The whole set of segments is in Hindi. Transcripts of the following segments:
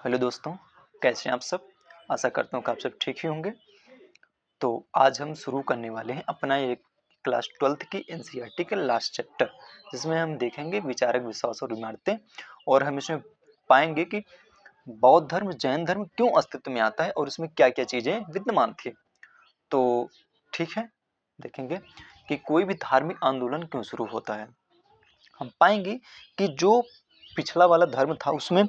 हेलो दोस्तों, कैसे हैं आप सब। आशा करता हूँ कि आप सब ठीक ही होंगे। तो आज हम शुरू करने वाले हैं अपना एक क्लास 12th की एनसीईआरटी के लास्ट चैप्टर, जिसमें हम देखेंगे विचारक विश्वास और इमारतें। और हम इसमें पाएंगे कि बौद्ध धर्म जैन धर्म क्यों अस्तित्व में आता है और इसमें क्या क्या चीज़ें विद्यमान थी। तो ठीक है, देखेंगे कि कोई भी धार्मिक आंदोलन क्यों शुरू होता है। हम पाएंगे कि जो पिछला वाला धर्म था उसमें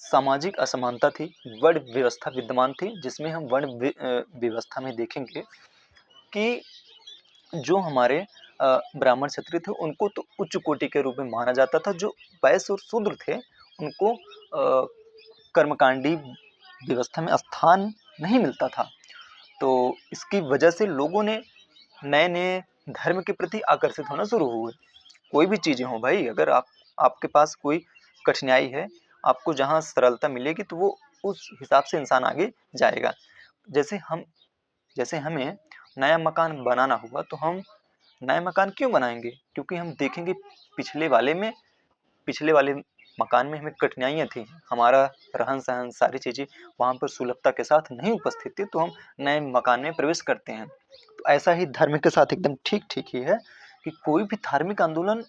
सामाजिक असमानता थी, वर्ण व्यवस्था विद्यमान थी, जिसमें हम व्यवस्था में देखेंगे कि जो हमारे ब्राह्मण क्षत्रिय थे उनको तो उच्च कोटि के रूप में माना जाता था। जो वैश्य और शूद्र थे उनको कर्मकांडी व्यवस्था में स्थान नहीं मिलता था। तो इसकी वजह से लोगों ने नए नए धर्म के प्रति आकर्षित होना शुरू हुए। कोई भी चीज़ें हो भाई, अगर आपके पास कोई कठिनाई है, आपको जहाँ सरलता मिलेगी तो वो उस हिसाब से इंसान आगे जाएगा। जैसे हम जैसे हमें नया मकान बनाना हुआ तो हम नया मकान क्यों बनाएंगे, क्योंकि हम देखेंगे पिछले वाले मकान में हमें कठिनाइयाँ थी, हमारा रहन सहन सारी चीज़ें वहाँ पर सुलभता के साथ नहीं उपस्थित थी, तो हम नए मकान में प्रवेश करते हैं। तो ऐसा ही धर्म के साथ एकदम ठीक ठीक ही है कि कोई भी धार्मिक आंदोलन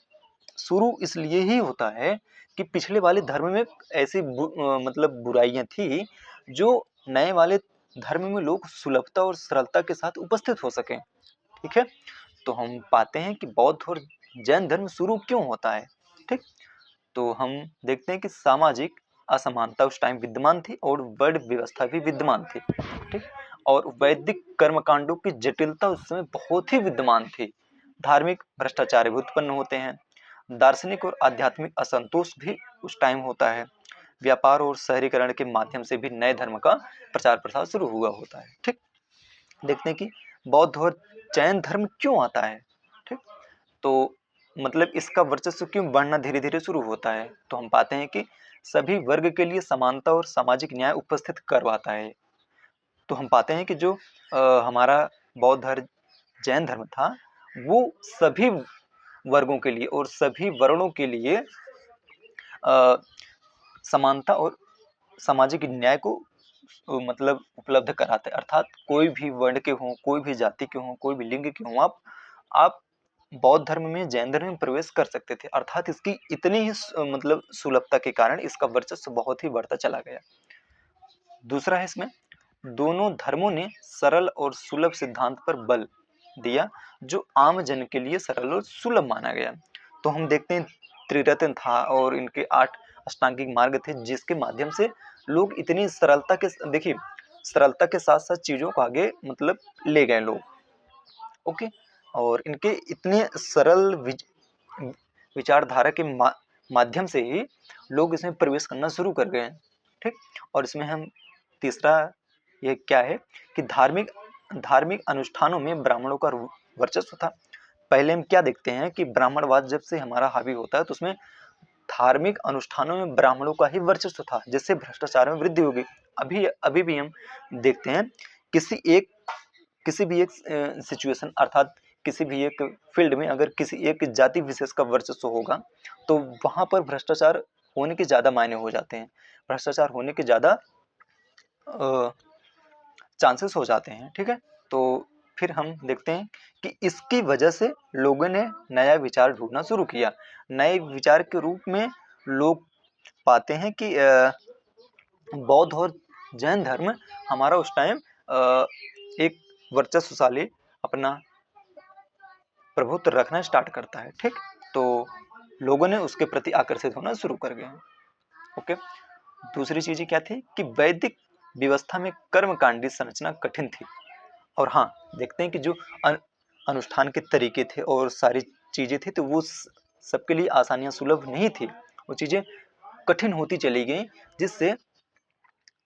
शुरू इसलिए ही होता है कि पिछले वाले धर्म में ऐसी मतलब बुराइयां थी जो नए वाले धर्म में लोग सुलभता और सरलता के साथ उपस्थित हो सकें। ठीक है, तो हम पाते हैं कि बौद्ध और जैन धर्म शुरू क्यों होता है। ठीक, तो हम देखते हैं कि सामाजिक असमानता उस टाइम विद्यमान थी और वर्ण व्यवस्था भी विद्यमान थी। ठीक, और वैदिक कर्मकांडों की जटिलता उस समय बहुत ही विद्यमान थी। धार्मिक भ्रष्टाचार भी उत्पन्न होते हैं, दार्शनिक और आध्यात्मिक असंतोष भी उस टाइम होता है। व्यापार और शहरीकरण के माध्यम से भी नए धर्म का प्रचार प्रसार शुरू हुआ होता है। ठीक, देखते हैं कि बौद्ध और जैन धर्म क्यों आता है। ठीक, तो मतलब इसका वर्चस्व क्यों बढ़ना धीरे धीरे शुरू होता है। तो हम पाते हैं कि सभी वर्ग के लिए समानता और सामाजिक न्याय उपस्थित करवाता है। तो हम पाते हैं कि जो हमारा बौद्ध धर्म जैन धर्म था वो सभी वर्गों के लिए और सभी वर्णों के लिए अ, समानता और सामाजिक न्याय को मतलब उपलब्ध कराते हैं। अर्थात कोई भी वर्ण के हों, कोई भी जाति के हों, कोई भी लिंग के हों, आप बौद्ध धर्म में जैन धर्म में प्रवेश कर सकते थे। अर्थात इसकी इतनी ही मतलब सुलभता के कारण इसका वर्चस्व बहुत ही बढ़ता चला गया। दूसरा है इसमें दोनों धर्मों ने सरल और सुलभ सिद्धांत पर बल दिया जो आम जन के लिए सरल और सुलभ माना गया। तो हम देखते हैं त्रिरत्न था और इनके 8 अष्टांगिक मार्ग थे जिसके माध्यम से लोग इतनी सरलता के देखिए सरलता के साथ साथ चीजों को आगे मतलब ले गए लोग। ओके, और इनके इतने सरल विचारधारा के माध्यम से ही लोग इसमें प्रवेश करना शुरू कर गए हैं। ठीक, और इसमें हम तीसरा ये क्या है कि धार्मिक धार्मिक अनुष्ठानों में ब्राह्मणों का वर्चस्व था। पहले हम क्या देखते हैं कि ब्राह्मणवाद जब से हमारा हावी होता है तो उसमें धार्मिक अनुष्ठानों में ब्राह्मणों का ही वर्चस्व था, जिससे भ्रष्टाचार में वृद्धि होगी। अभी अभी भी हम देखते हैं किसी एक किसी भी एक सिचुएशन अर्थात किसी भी एक फील्ड में अगर किसी एक जाति विशेष का वर्चस्व होगा तो वहां पर भ्रष्टाचार होने के ज्यादा मायने हो जाते हैं, भ्रष्टाचार होने के ज्यादा चांसेस हो जाते हैं। ठीक है, तो फिर हम देखते हैं कि इसकी वजह से लोगों ने नया विचार ढूंढना शुरू किया। नए विचार के रूप में लोग पाते हैं कि बौद्ध और जैन धर्म हमारा उस टाइम एक वर्चस्वशाली अपना प्रभुत्व रखना स्टार्ट करता है। ठीक, तो लोगों ने उसके प्रति आकर्षित होना शुरू कर गए। ओके, दूसरी चीजें क्या थी कि वैदिक व्यवस्था में कर्मकांडी संरचना कठिन थी। और हाँ, देखते हैं कि जो अनुष्ठान के तरीके थे और सारी चीजें थी तो वो सबके लिए आसानियां सुलभ नहीं थी, वो चीजें कठिन होती चली गई, जिससे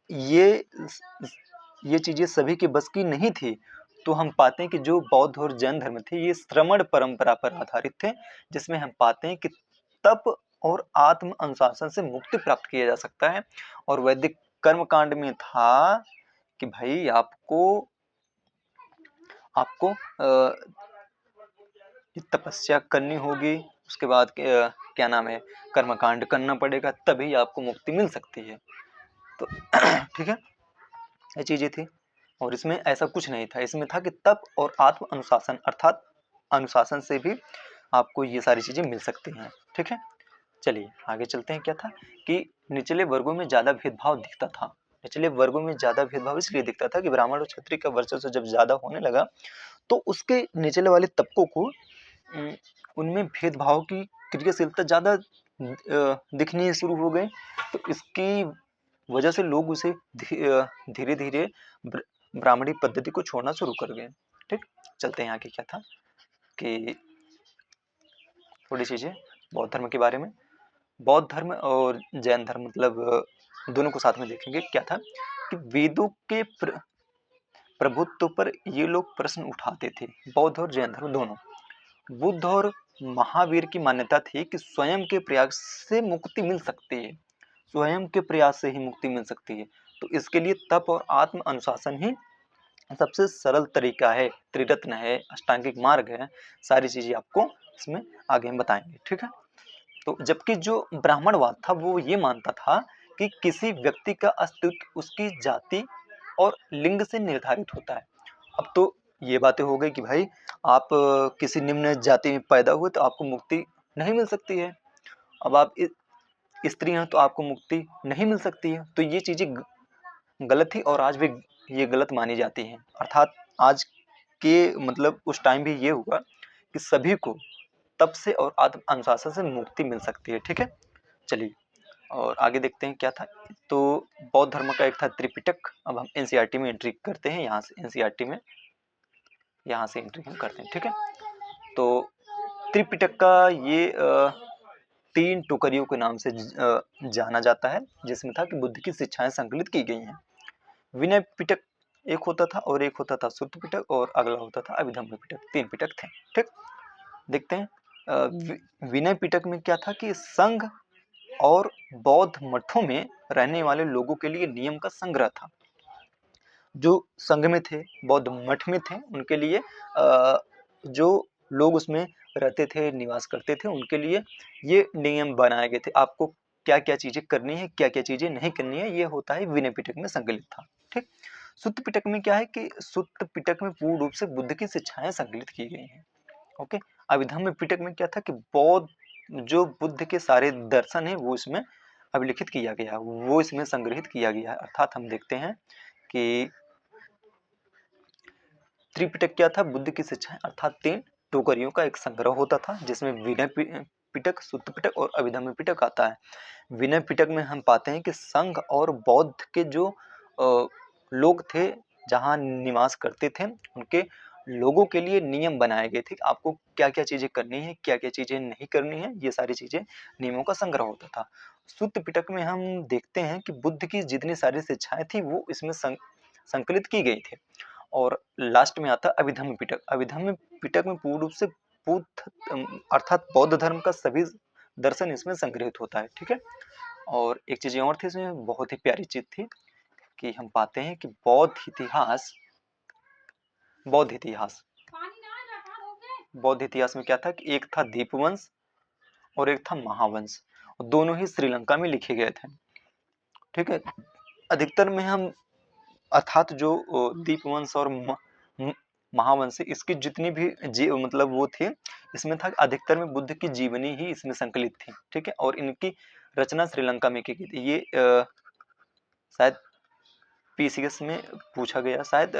ये ये चीजें सभी के बस की नहीं थी। तो हम पाते हैं कि जो बौद्ध और जैन धर्म थे ये श्रमण परंपरा पर आधारित थे, जिसमें हम पाते हैं कि तप और आत्म अनुशासन से मुक्ति प्राप्त किया जा सकता है। और वैदिक कर्मकांड में था कि भाई आपको आपको तपस्या करनी होगी, उसके बाद क्या नाम है, कर्मकांड करना पड़ेगा, तभी आपको मुक्ति मिल सकती है। तो ठीक है, ये चीजें थी। और इसमें ऐसा कुछ नहीं था, इसमें था कि तप और आत्म अनुशासन, अर्थात अनुशासन से भी आपको ये सारी चीजें मिल सकती हैं। ठीक है, चलिए आगे चलते हैं। क्या था कि निचले वर्गों में ज्यादा भेदभाव दिखता था। निचले वर्गों में ज्यादा भेदभाव इसलिए दिखता था कि ब्राह्मण और क्षत्रिय का वर्चस्व जब ज्यादा होने लगा तो उसके निचले वाले तबकों को उनमें भेदभाव की क्रियाशीलता ज्यादा दिखनी शुरू हो गई। तो इसकी वजह से लोग उसे धीरे धीरे ब्राह्मणी पद्धति को छोड़ना शुरू कर गए। ठीक, चलते हैं आगे। क्या था कि थोड़ी चीजें बौद्ध धर्म के बारे में। बौद्ध धर्म और जैन धर्म मतलब दोनों को साथ में देखेंगे। क्या था कि वेदों के प्रभुत्व पर ये लोग प्रश्न उठाते थे, बौद्ध और जैन धर्म दोनों। बुद्ध और महावीर की मान्यता थी कि स्वयं के प्रयास से मुक्ति मिल सकती है, स्वयं के प्रयास से ही मुक्ति मिल सकती है। तो इसके लिए तप और आत्म अनुशासन ही सबसे सरल तरीका है, त्रिरत्न है, अष्टांगिक मार्ग है, सारी चीजें आपको इसमें आगे हम बताएंगे। ठीक है, तो जबकि जो ब्राह्मणवाद था वो ये मानता था कि किसी व्यक्ति का अस्तित्व उसकी जाति और लिंग से निर्धारित होता है। अब तो ये बातें हो गई कि भाई आप किसी निम्न जाति में पैदा हुए तो आपको मुक्ति नहीं मिल सकती है, अब आप स्त्री हैं तो आपको मुक्ति नहीं मिल सकती है। तो ये चीजें गलत थी और आज भी ये गलत मानी जाती हैं। अर्थात आज के मतलब उस टाइम भी ये हुआ कि सभी को तप से और आत्म अनुशासन से मुक्ति मिल सकती है। ठीक है, चलिए और आगे देखते हैं। क्या था तो बौद्ध धर्म का एक था त्रिपिटक। अब हम एनसीईआरटी में एंट्री करते हैं, यहाँ से एनसीईआरटी में यहाँ से एंट्री हम करते हैं। ठीक है, तो त्रिपिटक का ये 3 टुकड़ियों के नाम से जाना जाता है, जिसमें था कि बुद्ध की शिक्षाएं संकलित की गई हैं। विनय पिटक एक होता था और एक होता था सुत्त पिटक और अगला होता था अभिधम्म पिटक। 3 पिटक थे। ठीक, देखते हैं। विनय पिटक में क्या था कि संघ और बौद्ध मठों में रहने वाले लोगों के लिए नियम का संग्रह था। जो संघ में थे, बौद्ध मठ में थे, उनके लिए जो लोग उसमें रहते थे, निवास करते थे, उनके लिए ये नियम बनाए गए थे। आपको क्या क्या चीजें करनी है, क्या क्या चीजें नहीं करनी है, ये होता है विनय पिटक में संकलित था। ठीक, सुत्त पिटक में क्या है कि सुत्त पिटक में पूर्ण रूप से बुद्ध की शिक्षाएं संकलित की गई हैं। ओके, अभिधम्म पिटक में क्या था कि बौद्ध जो बुद्ध के सारे दर्शन है वो इसमें अभिलिखित किया गया, वो इसमें संग्रहित किया गया है। अर्थात हम देखते हैं कि त्रिपिटक क्या था, बुद्ध की शिक्षाएं अर्थात 3 टोकरियों का एक संग्रह होता था, जिसमें विनय पिटक, सुत्त पिटक और अभिधम्म पिटक आता है। विनय पिटक में हम पाते हैं कि संघ और बौद्ध के जो लोग थे, जहाँ निवास करते थे, उनके लोगों के लिए नियम बनाए गए थे कि आपको क्या क्या चीजें करनी है, क्या क्या चीजें नहीं करनी है, ये सारी चीजें नियमों का संग्रह होता था। सुत्त पिटक में हम देखते हैं कि बुद्ध की जितनी सारी शिक्षाएं थी वो इसमें संकलित की गई थी। और लास्ट में आता अभिधम्म पिटक। अभिधम्म पिटक में पूर्ण रूप से बुद्ध अर्थात बौद्ध धर्म का सभी दर्शन इसमें संग्रहित होता है। ठीक है, और एक चीज और थी इसमें, बहुत ही प्यारी चीज थी कि हम पाते हैं कि बौद्ध इतिहास में क्या था कि एक था दीपवंश और एक था महावंश, दोनों ही श्रीलंका में लिखे गए थे। ठीक है, अधिकतर में हम अर्थात जो दीपवंश और महावंश, इसकी जितनी भी मतलब वो थे, इसमें था अधिकतर में बुद्ध की जीवनी ही इसमें संकलित थी। ठीक है, और इनकी रचना श्रीलंका में की गई थी। ये शायद पीसीएस में पूछा गया, शायद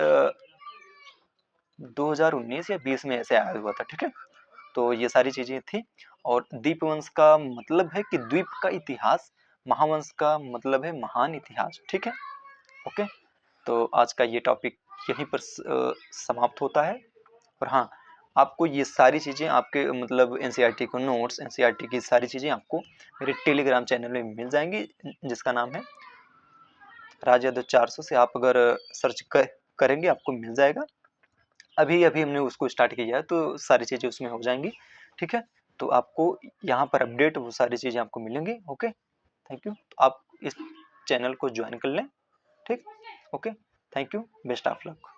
2019 या 20 में ऐसे आया हुआ था। ठीक है, तो ये सारी चीजें थी। और दीपवंश का मतलब है कि द्वीप का इतिहास, महावंश का मतलब है महान इतिहास। ठीक है, ओके, तो आज का ये टॉपिक यहीं पर समाप्त होता है। और हाँ, आपको ये सारी चीज़ें आपके मतलब एनसीईआरटी को नोट्स, एनसीईआरटी की सारी चीज़ें आपको मेरे टेलीग्राम चैनल में मिल जाएंगी, जिसका नाम है राज यादव 400। से आप अगर सर्च करेंगे आपको मिल जाएगा। अभी अभी हमने उसको स्टार्ट किया है तो सारी चीज़ें उसमें हो जाएंगी। ठीक है, तो आपको यहाँ पर अपडेट वो सारी चीज़ें आपको मिलेंगी। Okay, thank you. तो आप इस चैनल को ज्वाइन कर लें। ठीक, okay, thank you, best of luck.